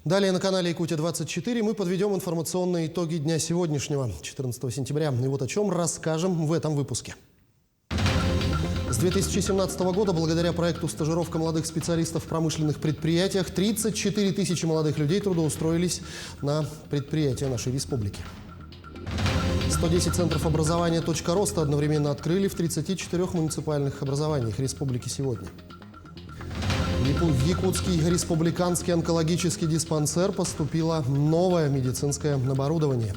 Далее на канале Якутия-24 мы подведем информационные итоги дня сегодняшнего, 14 сентября. И вот о чем расскажем в этом выпуске. С 2017 года, благодаря проекту «Стажировка молодых специалистов в промышленных предприятиях», 34 тысячи молодых людей трудоустроились на предприятия нашей республики. 110 центров образования «Точка роста» одновременно открыли в 34 муниципальных образованиях республики сегодня. В Якутский республиканский онкологический диспансер поступило новое медицинское оборудование.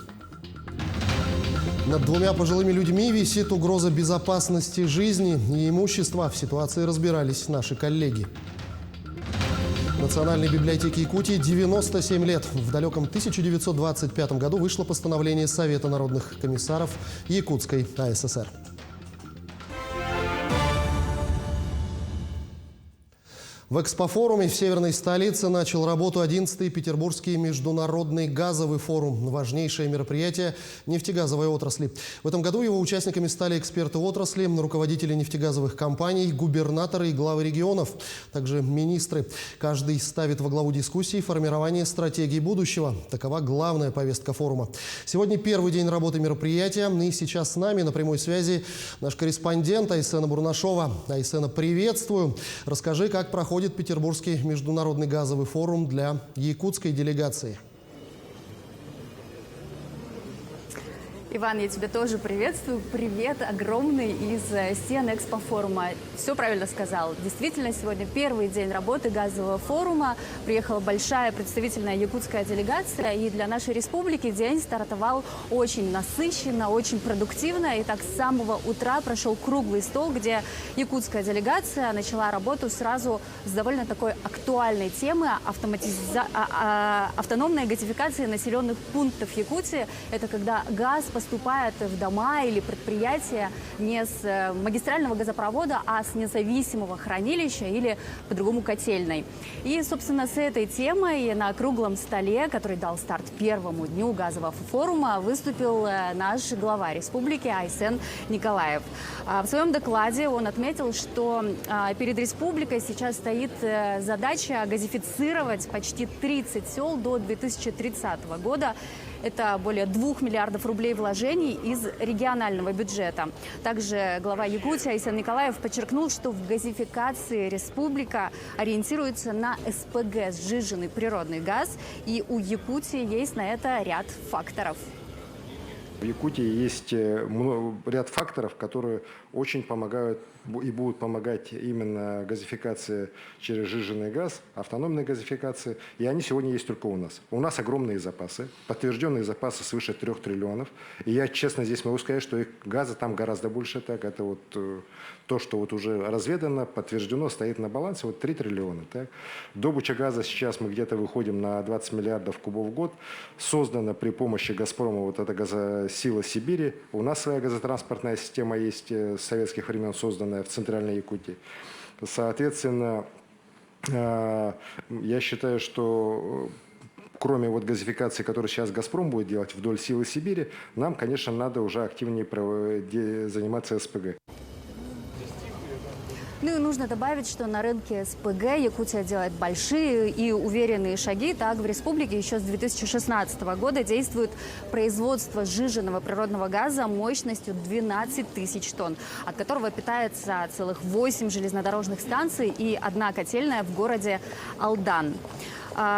Над двумя пожилыми людьми висит угроза безопасности жизни и имущества. В ситуации разбирались наши коллеги. Национальной библиотеке Якутии 97 лет. В далеком 1925 году вышло постановление Совета народных комиссаров Якутской АССР. В экспофоруме в северной столице начал работу 11-й Петербургский международный газовый форум. Важнейшее мероприятие нефтегазовой отрасли. В этом году его участниками стали эксперты отрасли, руководители нефтегазовых компаний, губернаторы и главы регионов, также министры. Каждый ставит во главу дискуссии формирование стратегии будущего. Такова главная повестка форума. Сегодня первый день работы мероприятия. И сейчас с нами на прямой связи наш корреспондент Айсена Бурнашова. Айсена, приветствую. Расскажи, как проходит Петербургский международный газовый форум для якутской делегации. Иван, я тебя тоже приветствую. Привет огромный из стен экспофорума. Все правильно сказал. Действительно, сегодня первый день работы газового форума. Приехала большая представительная якутская делегация. И для нашей республики день стартовал очень насыщенно, очень продуктивно. И так с самого утра прошел круглый стол, где якутская делегация начала работу сразу с довольно такой актуальной темы автономной газификации населенных пунктов Якутии. Это когда газ поступает в дома или предприятия не с магистрального газопровода, а с независимого хранилища или по-другому котельной. И, собственно, с этой темой на круглом столе, который дал старт первому дню газового форума, выступил наш глава республики Айсен Николаев. В своем докладе он отметил, что перед республикой сейчас стоит задача газифицировать почти 30 сел до 2030 года. Это более 2 миллиардов рублей вложений из регионального бюджета. Также глава Якутии Айсен Николаев подчеркнул, что в газификации республика ориентируется на СПГ, сжиженный природный газ, и у Якутии есть на это ряд факторов. В Якутии есть ряд факторов, которые очень помогают и будут помогать именно газификации через сжиженный газ, автономной газификации. И они сегодня есть только у нас. У нас огромные запасы, подтвержденные запасы свыше 3 триллионов. И я, честно, здесь могу сказать, что газа там гораздо больше. Так, это вот то, что вот уже разведано, подтверждено, стоит на балансе, вот 3 триллиона. Так. Добыча газа сейчас мы где-то выходим на 20 миллиардов кубов в год. Создана при помощи «Газпрома» вот эта газосила Сибири. У нас своя газотранспортная система есть с советских времен, созданная в Центральной Якутии. Соответственно, я считаю, что кроме вот газификации, которую сейчас «Газпром» будет делать вдоль силы Сибири, нам, конечно, надо уже активнее заниматься СПГ. Ну и нужно добавить, что на рынке СПГ Якутия делает большие и уверенные шаги. Так, в республике еще с 2016 года действует производство сжиженного природного газа мощностью 12 тысяч тонн, от которого питается целых 8 железнодорожных станций и 1 котельная в городе Алдан.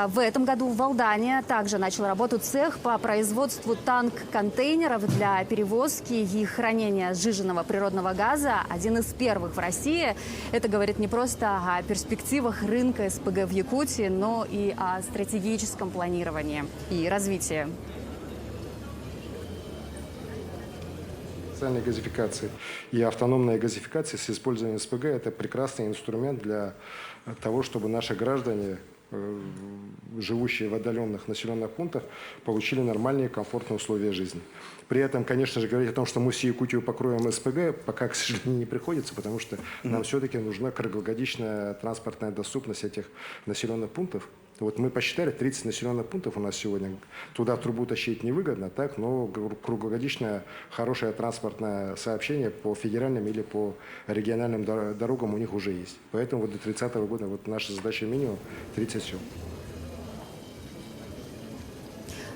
В этом году в Алдане также начал работу цех по производству танк-контейнеров для перевозки и хранения сжиженного природного газа. Один из первых в России. Это говорит не просто о перспективах рынка СПГ в Якутии, но и о стратегическом планировании и развитии. Специальной газификации и автономная газификация с использованием СПГ – это прекрасный инструмент для того, чтобы наши граждане, живущие в отдаленных населенных пунктах, получили нормальные, комфортные условия жизни. При этом, конечно же, говорить о том, что мы всю Якутию покроем СПГ, пока, к сожалению, не приходится, потому что нам все-таки нужна круглогодичная транспортная доступность этих населенных пунктов. Вот мы посчитали, 30 населенных пунктов у нас сегодня. Туда трубу тащить невыгодно, так, но круглогодичное хорошее транспортное сообщение по федеральным или по региональным дорогам у них уже есть. Поэтому вот до 30-го года вот наша задача минимум 30 сел.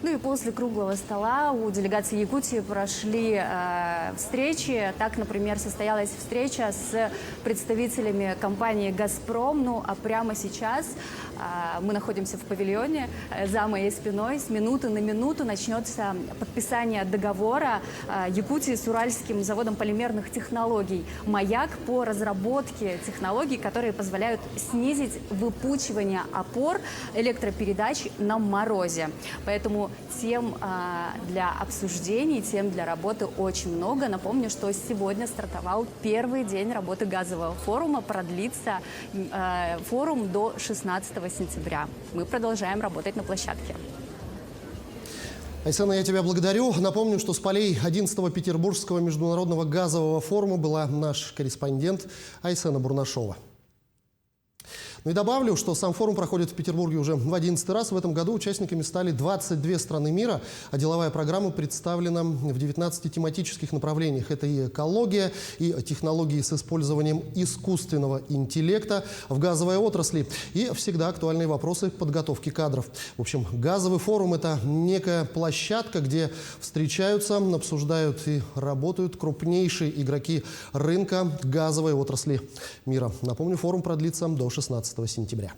Ну и после круглого стола у делегации Якутии прошли встречи. Так, например, состоялась встреча с представителями компании «Газпром». Ну а прямо сейчас мы находимся в павильоне. За моей спиной с минуты на минуту начнется подписание договора Якутии с Уральским заводом полимерных технологий «Маяк» по разработке технологий, которые позволяют снизить выпучивание опор электропередач на морозе. Поэтому тем для обсуждений, тем для работы очень много. Напомню, что сегодня стартовал первый день работы газового форума. Продлится форум до 16 сентября. Мы продолжаем работать на площадке. Айсена, я тебя благодарю. Напомню, что с полей 11-го Петербургского международного газового форума была наш корреспондент Айсена Бурнашова. Ну и добавлю, что сам форум проходит в Петербурге уже в 11-й раз. В этом году участниками стали 22 страны мира, а деловая программа представлена в 19 тематических направлениях. Это и экология, и технологии с использованием искусственного интеллекта в газовой отрасли, и всегда актуальные вопросы подготовки кадров. В общем, газовый форум – это некая площадка, где встречаются, обсуждают и работают крупнейшие игроки рынка газовой отрасли мира. Напомню, форум продлится до 16 сентября.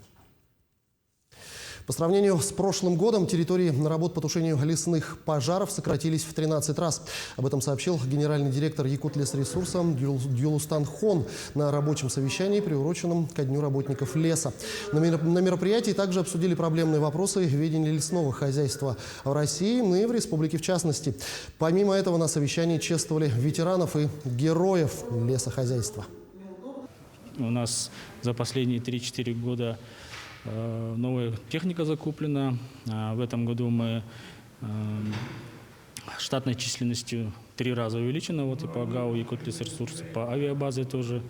По сравнению с прошлым годом территории работ по тушению лесных пожаров сократились в 13 раз. Об этом сообщил генеральный директор Якутлесресурса Дюлустан Хон на рабочем совещании, приуроченном ко Дню работников леса. На мероприятии также обсудили проблемные вопросы ведения лесного хозяйства в России, ну и в республике в частности. Помимо этого на совещании чествовали ветеранов и героев лесохозяйства. У нас за последние 3-4 года новая техника закуплена. В этом году мы штатной численностью 3 раза увеличена. Вот и по ГАУ Якутлесресурс, по авиабазе тоже.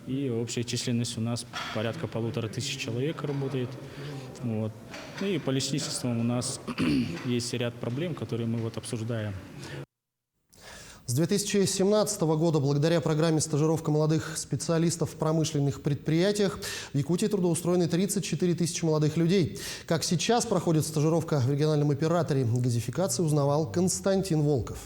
И общая численность у нас порядка 1500 человек работает. Вот. И по лесничествам у нас есть ряд проблем, которые мы вот обсуждаем. С 2017 года благодаря программе «Стажировка молодых специалистов в промышленных предприятиях» в Якутии трудоустроены 34 тысячи молодых людей. Как сейчас проходит стажировка в региональном операторе газификации, узнавал Константин Волков.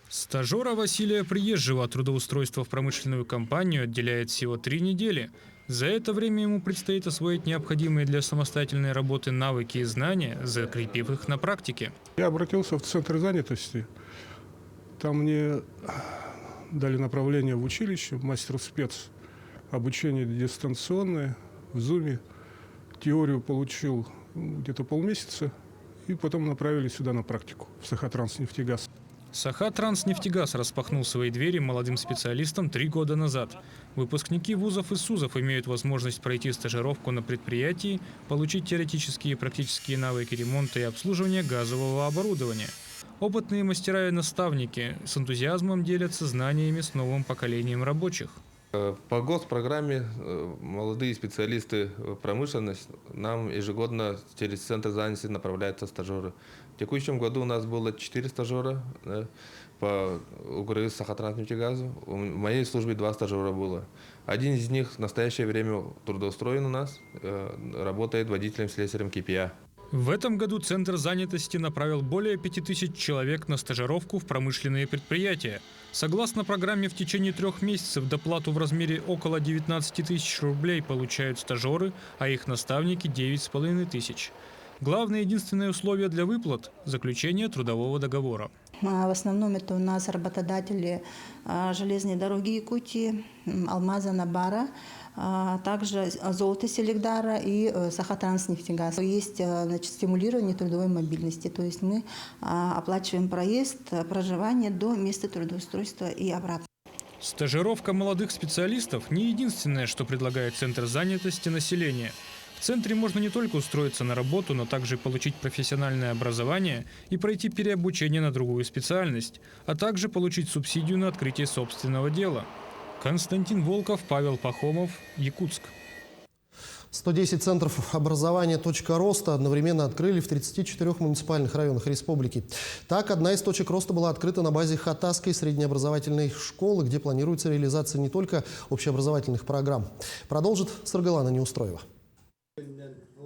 Стажера Василия Приезжего от трудоустройства в промышленную компанию отделяет всего 3 недели. За это время ему предстоит освоить необходимые для самостоятельной работы навыки и знания, закрепив их на практике. Я обратился в центр занятости. Там мне дали направление в училище, мастер-спец. Обучение дистанционное, в Zoom. Теорию получил где-то полмесяца. И потом направили сюда на практику, в Сахатранснефтегаз. Сахатранснефтегаз распахнул свои двери молодым специалистам 3 года назад. Выпускники вузов и СУЗов имеют возможность пройти стажировку на предприятии, получить теоретические и практические навыки ремонта и обслуживания газового оборудования. Опытные мастера и наставники с энтузиазмом делятся знаниями с новым поколением рабочих. По госпрограмме молодые специалисты в промышленность нам ежегодно через центр занятости направляются стажеры. В текущем году у нас было 4 стажера по УГРС Сахатранснефтегазу. В моей службе 2 стажера было. Один из них в настоящее время трудоустроен у нас, работает водителем-слесарем КПА. В этом году Центр занятости направил более 5000 человек на стажировку в промышленные предприятия. Согласно программе, в течение 3 месяцев доплату в размере около 19 тысяч рублей получают стажеры, а их наставники – 9500. Главное единственное условие для выплат – заключение трудового договора. В основном это у нас работодатели железной дороги Якутии, Алмаза, Набара, также Золото Селегдара и Сахатранснефтегаз. Есть стимулирование трудовой мобильности, то есть мы оплачиваем проезд, проживание до места трудоустройства и обратно. Стажировка молодых специалистов не единственное, что предлагает Центр занятости населения. В центре можно не только устроиться на работу, но также получить профессиональное образование и пройти переобучение на другую специальность, а также получить субсидию на открытие собственного дела. Константин Волков, Павел Пахомов, Якутск. 110 центров образования «Точка роста» одновременно открыли в 34 муниципальных районах республики. Так, одна из точек роста была открыта на базе Хатасской среднеобразовательной школы, где планируется реализация не только общеобразовательных программ. Продолжит Саргалана Неустроева.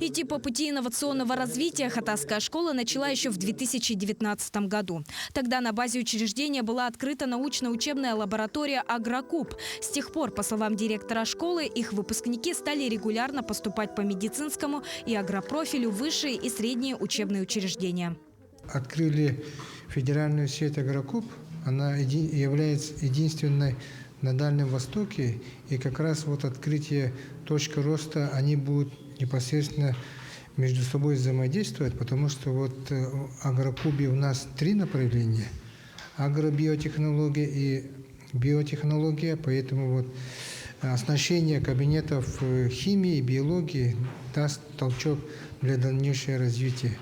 Идти по пути инновационного развития Хатасская школа начала еще в 2019 году. Тогда на базе учреждения была открыта научно-учебная лаборатория «Агрокуб». С тех пор, по словам директора школы, их выпускники стали регулярно поступать по медицинскому и агропрофилю в высшие и средние учебные учреждения. Открыли федеральную сеть «Агрокуб». Она является единственной на Дальнем Востоке. И как раз вот открытие точки роста, они будут непосредственно между собой взаимодействовать, потому что вот в «Агрокубе» у нас 3 направления – агробиотехнология и биотехнология, поэтому вот оснащение кабинетов химии и биологии даст толчок для дальнейшего развития.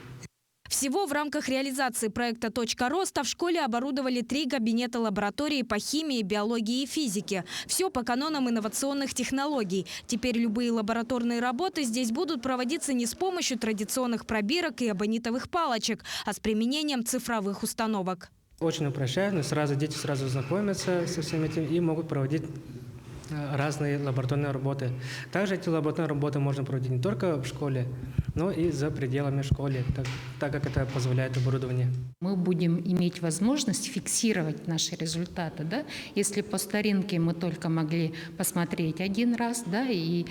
Всего в рамках реализации проекта «Точка роста» в школе оборудовали 3 кабинета лаборатории по химии, биологии и физике. Все по канонам инновационных технологий. Теперь любые лабораторные работы здесь будут проводиться не с помощью традиционных пробирок и абонитовых палочек, а с применением цифровых установок. Очень упрощает, но дети сразу знакомятся со всем этим и могут проводить разные лабораторные работы. Также эти лабораторные работы можно проводить не только в школе, но и за пределами школы, так как это позволяет оборудование. Мы будем иметь возможность фиксировать наши результаты. Да? Если по старинке мы только могли посмотреть один раз, да, и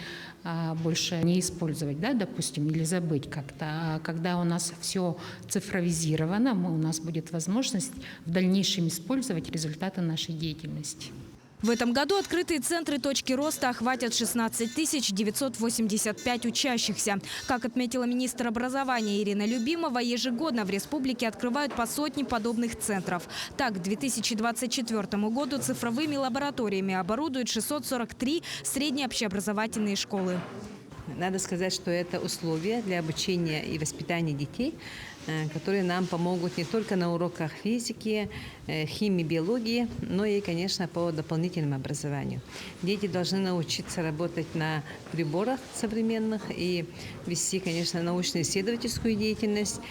больше не использовать, да, допустим, или забыть как-то. А когда у нас все цифровизировано, у нас будет возможность в дальнейшем использовать результаты нашей деятельности. В этом году открытые центры «Точки роста» охватят 16 985 учащихся. Как отметила министр образования Ирина Любимова, ежегодно в республике открывают по сотне подобных центров. Так, к 2024 году цифровыми лабораториями оборудуют 643 средние общеобразовательные школы. Надо сказать, что это условия для обучения и воспитания детей, которые нам помогут не только на уроках физики, химии, биологии, но и, конечно, по дополнительному образованию. Дети должны научиться работать на приборах современных и вести, конечно, научно-исследовательскую деятельность.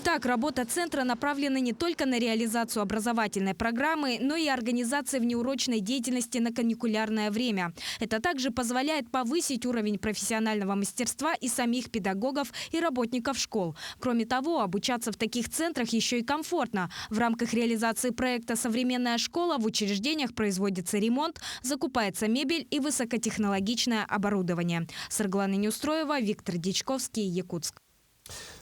Так, работа центра направлена не только на реализацию образовательной программы, но и организации внеурочной деятельности на каникулярное время. Это также позволяет повысить уровень профессионального мастерства и самих педагогов и работников школ. Кроме того, обучаться в таких центрах еще и комфортно. В рамках реализации проекта «Современная школа» в учреждениях производится ремонт, закупается мебель и высокотехнологичное оборудование. Сарглана Неустроева, Виктор Дичковский, Якутск.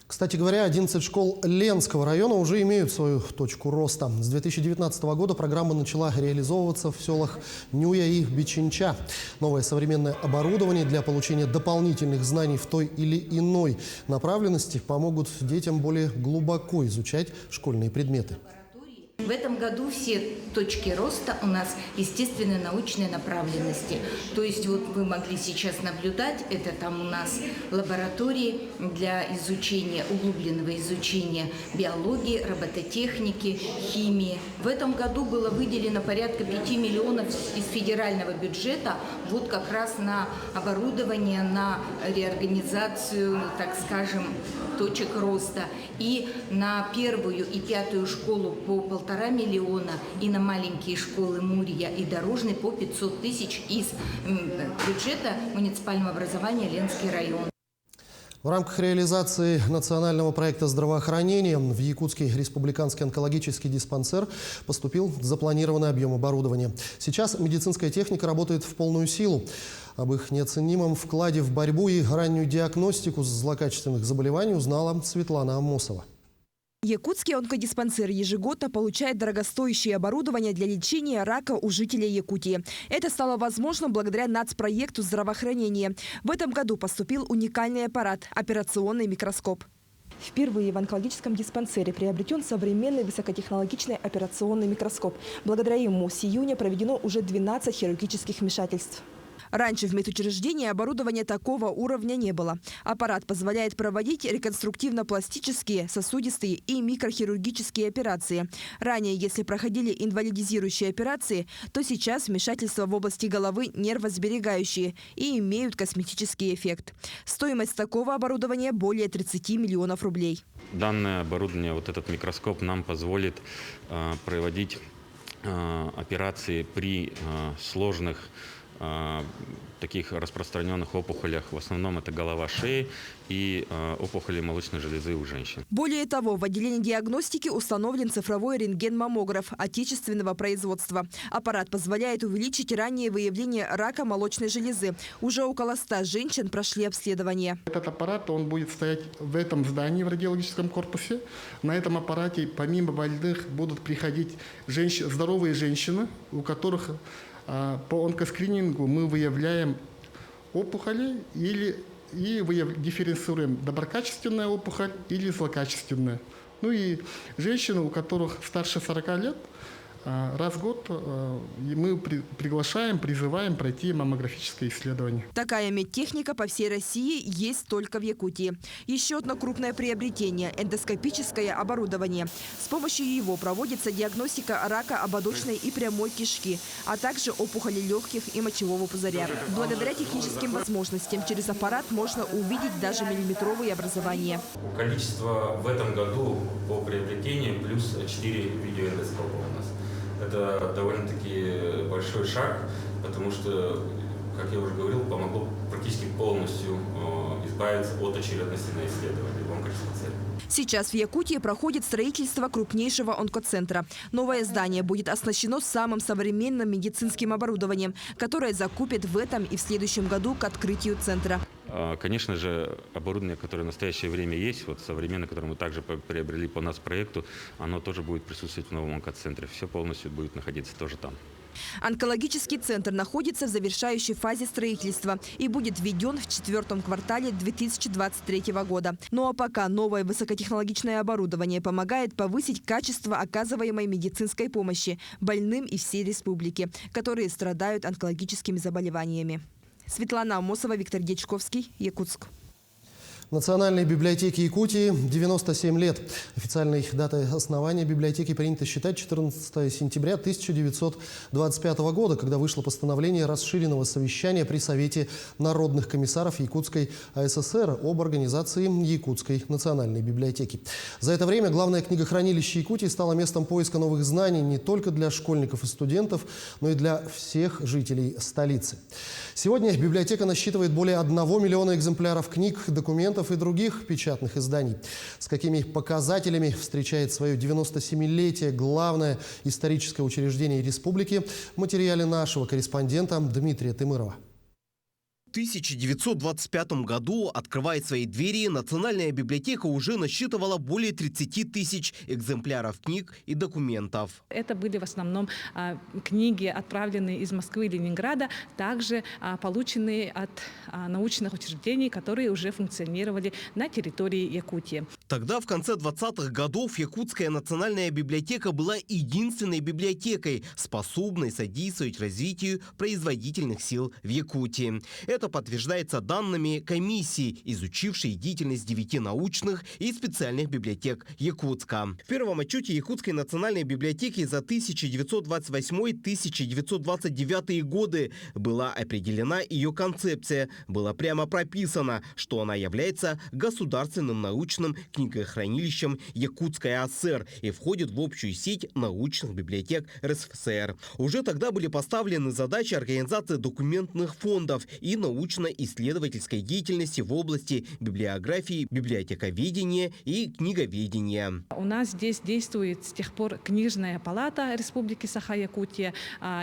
Кстати говоря, 11 школ Ленского района уже имеют свою точку роста. С 2019 года программа начала реализовываться в селах Нюя и Бичинча. Новое современное оборудование для получения дополнительных знаний в той или иной направленности помогут детям более глубоко изучать школьные предметы. В этом году все точки роста у нас естественно научной направленности. То есть вот вы могли сейчас наблюдать, это там у нас лаборатории для изучения, углубленного изучения биологии, робототехники, химии. В этом году было выделено порядка 5 миллионов из федерального бюджета вот как раз на оборудование, на реорганизацию, так скажем, точек роста. И на 1-ю и 5-ю школу по 1,5 миллиона, и на маленькие школы Мурья и Дорожный по 500 тысяч из бюджета муниципального образования Ленский район. В рамках реализации национального проекта здравоохранения в Якутский республиканский онкологический диспансер поступил запланированный объем оборудования. Сейчас медицинская техника работает в полную силу. Об их неоценимом вкладе в борьбу и раннюю диагностику злокачественных заболеваний узнала Светлана Амосова. Якутский онкодиспансер ежегодно получает дорогостоящее оборудование для лечения рака у жителей Якутии. Это стало возможным благодаря нацпроекту здравоохранения. В этом году поступил уникальный аппарат – операционный микроскоп. Впервые в онкологическом диспансере приобретен современный высокотехнологичный операционный микроскоп. Благодаря ему с июня проведено уже 12 хирургических вмешательств. Раньше в медучреждении оборудования такого уровня не было. Аппарат позволяет проводить реконструктивно-пластические, сосудистые и микрохирургические операции. Ранее, если проходили инвалидизирующие операции, то сейчас вмешательства в области головы нервосберегающие и имеют косметический эффект. Стоимость такого оборудования более 30 миллионов рублей. Данное оборудование, вот этот микроскоп, нам позволит проводить операции при сложных таких распространенных опухолях. В основном это голова, шеи и опухоли молочной железы у женщин. Более того, в отделении диагностики установлен цифровой рентген-маммограф отечественного производства. Аппарат позволяет увеличить раннее выявление рака молочной железы. Уже около 100 женщин прошли обследование. Этот аппарат он будет стоять в этом здании, в радиологическом корпусе. На этом аппарате помимо больных будут приходить здоровые женщины, у которых по онкоскринингу мы выявляем опухоли и дифференцируем доброкачественная опухоль или злокачественная. Ну и женщины, у которых старше 40 лет, раз в год мы приглашаем, призываем пройти маммографическое исследование. Такая медтехника по всей России есть только в Якутии. Еще одно крупное приобретение – эндоскопическое оборудование. С помощью его проводится диагностика рака ободочной и прямой кишки, а также опухоли легких и мочевого пузыря. Благодаря техническим возможностям через аппарат можно увидеть даже миллиметровые образования. Количество в этом году по приобретению плюс 4 видеоэндоскопа у нас. Это довольно-таки большой шаг, потому что, как я уже говорил, помогло практически полностью избавиться от очередности на исследование в онкодиспансере. Сейчас в Якутии проходит строительство крупнейшего онкоцентра. Новое здание будет оснащено самым современным медицинским оборудованием, которое закупят в этом и в следующем году к открытию центра. Конечно же, оборудование, которое в настоящее время есть, вот современное, которое мы также приобрели по нас проекту, оно тоже будет присутствовать в новом онкоцентре. Все полностью будет находиться тоже там. Онкологический центр находится в завершающей фазе строительства и будет введен в 4-м квартале 2023 года. Ну а пока новое высокотехнологичное оборудование помогает повысить качество оказываемой медицинской помощи больным из всей республики, которые страдают онкологическими заболеваниями. Светлана Амосова, Виктор Дьячковский, Якутск. Национальной библиотеке Якутии 97 лет. Официальной датой основания библиотеки принято считать 14 сентября 1925 года, когда вышло постановление расширенного совещания при Совете народных комиссаров Якутской АССР об организации Якутской национальной библиотеки. За это время главное книгохранилище Якутии стало местом поиска новых знаний не только для школьников и студентов, но и для всех жителей столицы. Сегодня библиотека насчитывает более 1 миллиона экземпляров книг, документов и других печатных изданий. С какими показателями встречает свое 97-летие главное историческое учреждение республики в материале нашего корреспондента Дмитрия Тымырова. В 1925 году открывает свои двери, Национальная библиотека уже насчитывала более 30 тысяч экземпляров книг и документов. Это были в основном книги, отправленные из Москвы и Ленинграда, также полученные от научных учреждений, которые уже функционировали на территории Якутии. Тогда, в конце 20-х годов, Якутская национальная библиотека была единственной библиотекой, способной содействовать развитию производительных сил в Якутии. Это подтверждается данными комиссии, изучившей деятельность 9 научных и специальных библиотек Якутска. В первом отчете Якутской национальной библиотеки за 1928-1929 годы была определена ее концепция. Было прямо прописано, что она является государственным научным книгохранилищем Якутской АСР и входит в общую сеть научных библиотек РСФСР. Уже тогда были поставлены задачи организации документных фондов и научно-исследовательской деятельности в области библиографии, библиотековедения и книговедения. У нас здесь действует с тех пор книжная палата Республики Саха-Якутия,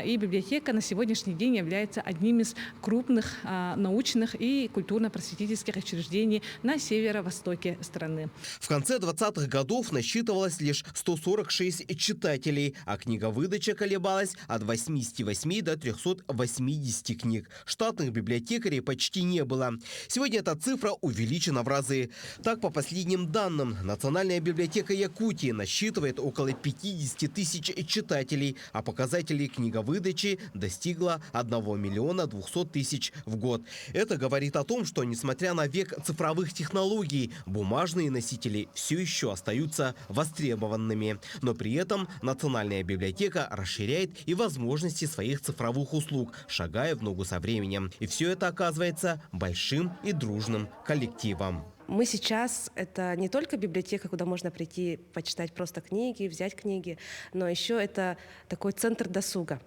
и библиотека на сегодняшний день является одним из крупных научных и культурно-просветительских учреждений на северо-востоке страны. В конце 20-х годов насчитывалось лишь 146 читателей, а книговыдача колебалась от 88 до 380 книг. Штатных библиотекарей почти не было. Сегодня эта цифра увеличена в разы. Так, по последним данным, Национальная библиотека Якутии насчитывает около 50 тысяч читателей, а показатели книговыдачи достигла 1 миллиона 200 тысяч в год. Это говорит о том, что, несмотря на век цифровых технологий, бумажные носители все еще остаются востребованными. Но при этом Национальная библиотека расширяет и возможности своих цифровых услуг, шагая в ногу со временем. И все это оказывается большим и дружным коллективом. Мы сейчас, это не только библиотека, куда можно прийти, почитать просто книги, взять книги, но еще это такой центр досуга.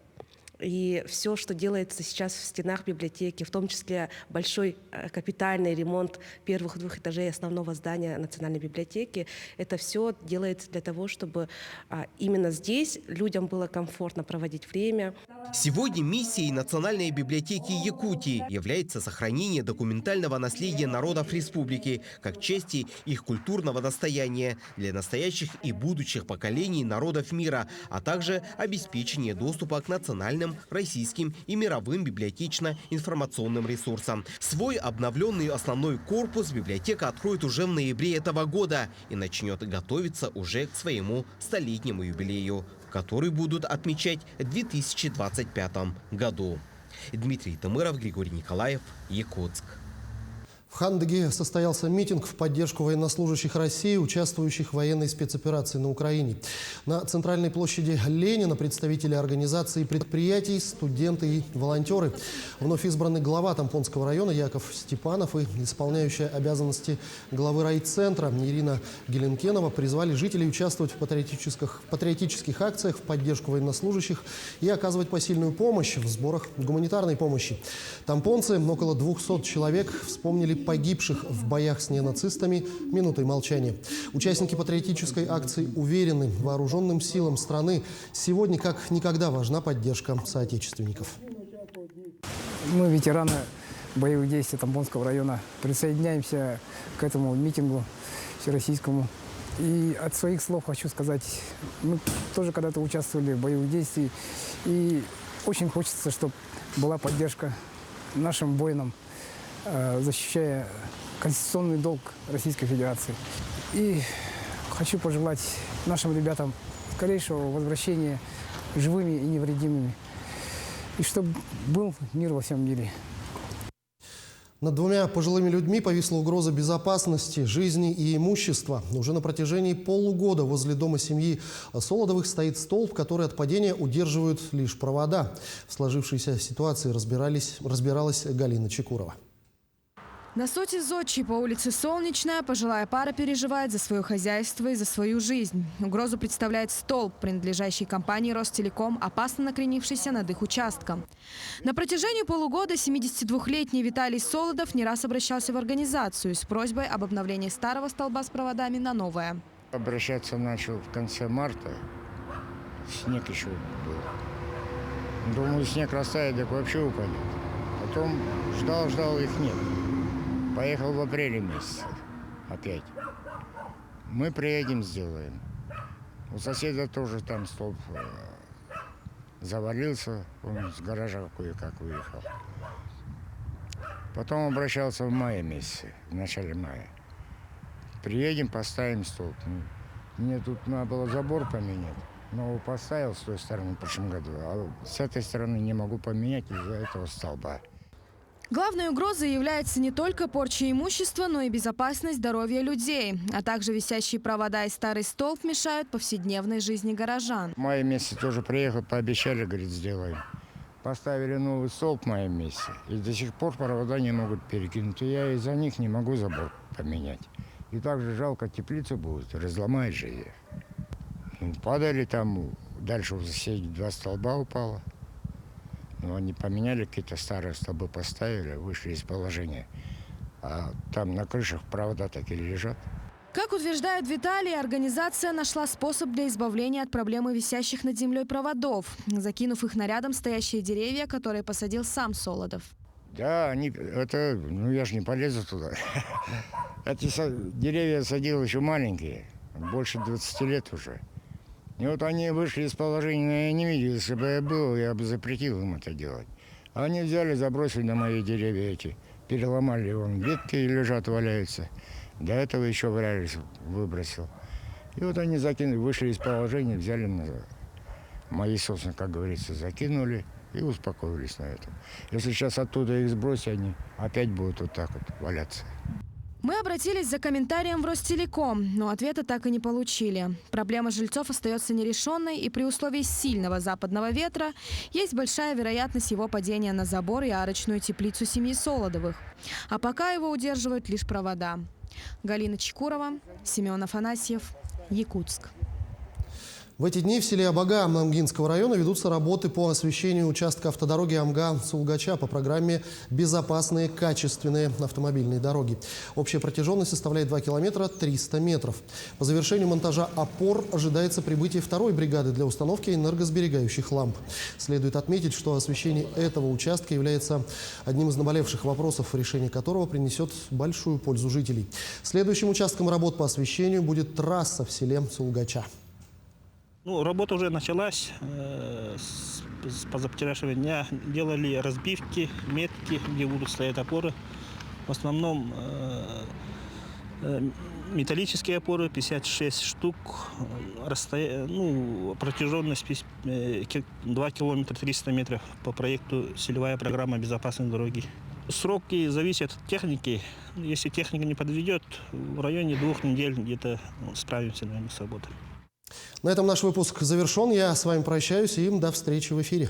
И все, что делается сейчас в стенах библиотеки, в том числе большой капитальный ремонт первых 2 этажей основного здания Национальной библиотеки, это все делается для того, чтобы именно здесь людям было комфортно проводить время. Сегодня миссией Национальной библиотеки Якутии является сохранение документального наследия народов республики как части их культурного достояния для настоящих и будущих поколений народов мира, а также обеспечение доступа к национальным, российским и мировым библиотечно-информационным ресурсам. Свой обновленный основной корпус библиотека откроет уже в ноябре этого года и начнет готовиться уже к своему столетнему юбилею, который будут отмечать в 2025 году. Дмитрий Тамыров, Григорий Николаев, Якутск. В Хандыге состоялся митинг в поддержку военнослужащих России, участвующих в военной спецоперации на Украине. На центральной площади Ленина представители организаций и предприятий, студенты и волонтеры. Вновь избранный глава Тампонского района Яков Степанов и исполняющая обязанности главы райцентра Ирина Геленкенова призвали жителей участвовать в патриотических акциях в поддержку военнослужащих и оказывать посильную помощь в сборах гуманитарной помощи. Тампонцы, около 200 человек, вспомнили погибших в боях с ненацистами минутой молчания. Участники патриотической акции уверены, вооруженным силам страны сегодня как никогда важна поддержка соотечественников. Мы, ветераны боевых действий Тампонского района, присоединяемся к этому митингу всероссийскому. И от своих слов хочу сказать, мы тоже когда-то участвовали в боевых действиях, и очень хочется, чтобы была поддержка нашим воинам, защищая конституционный долг Российской Федерации. И хочу пожелать нашим ребятам скорейшего возвращения живыми и невредимыми. И чтобы был мир во всем мире. Над 2 пожилыми людьми повисла угроза безопасности, жизни и имущества. Уже на протяжении полугода возле дома семьи Солодовых стоит столб, который от падения удерживают лишь провода. В сложившейся ситуации разбиралась Галина Чекурова. На соте Зодчей по улице Солнечная пожилая пара переживает за свое хозяйство и за свою жизнь. Угрозу представляет столб, принадлежащий компании «Ростелеком», опасно накренившийся над их участком. На протяжении полугода 72-летний Виталий Солодов не раз обращался в организацию с просьбой об обновлении старого столба с проводами на новое. Обращаться начал в конце марта. Снег еще был. Думаю, снег растает, так вообще упадет. Потом ждал, их нет. Поехал в апреле месяце опять. Мы приедем, сделаем. У соседа тоже там столб завалился, он с гаража кое-как выехал. Потом обращался в мае месяце, в начале мая. Приедем, поставим столб. Мне тут надо было забор поменять. Но поставил с той стороны в прошлом году, а с этой стороны не могу поменять из-за этого столба. Главной угрозой является не только порча имущества, но и безопасность здоровья людей. А также висящие провода и старый столб мешают повседневной жизни горожан. В мае месяце тоже приехал, пообещали, говорит, сделаем. Поставили новый столб в мае месяце. И до сих пор провода не могут перекинуть. И я из-за них не могу забор поменять. И также жалко, теплицу будет, разломает же ее. Падали там, дальше у соседей 2 столба упало. Но они поменяли, какие-то старые столбы поставили, вышли из положения. А там на крышах провода так и лежат. Как утверждает Виталий, организация нашла способ для избавления от проблемы висящих над землей проводов, закинув их на рядом стоящие деревья, которые посадил сам Солодов. Да, я же не полезу туда. Эти деревья садил еще маленькие, больше 20 лет уже. И вот они вышли из положения, но я не видел, если бы я был, я бы запретил им это делать. А они взяли, забросили на мои деревья эти, переломали, вон ветки лежат, валяются. До этого еще выбросил. И вот они закинули, вышли из положения, взяли мои, собственно, как говорится, закинули и успокоились на этом. Если сейчас оттуда их сбросить, они опять будут вот так вот валяться. Мы обратились за комментарием в Ростелеком, но ответа так и не получили. Проблема жильцов остается нерешенной, и при условии сильного западного ветра есть большая вероятность его падения на забор и арочную теплицу семьи Солодовых. А пока его удерживают лишь провода. Галина Чекурова, Семен Афанасьев, Якутск. В эти дни в селе Абага Амгинского района ведутся работы по освещению участка автодороги Амга-Сулгача по программе «Безопасные качественные автомобильные дороги». Общая протяженность составляет 2 километра 300 метров. По завершению монтажа опор ожидается прибытие второй бригады для установки энергосберегающих ламп. Следует отметить, что освещение этого участка является одним из наболевших вопросов, решение которого принесет большую пользу жителей. Следующим участком работ по освещению будет трасса в селе Сулгача. Ну, работа уже началась с позавчерашнего дня. Делали разбивки, метки, где будут стоять опоры. В основном металлические опоры, 56 штук. Протяженность 2 километра 300 метров по проекту «Селевая программа безопасной дороги». Сроки зависят от техники. Если техника не подведет, в районе 2 недель где-то справимся, наверное, с работой. На этом наш выпуск завершен. Я с вами прощаюсь и до встречи в эфире.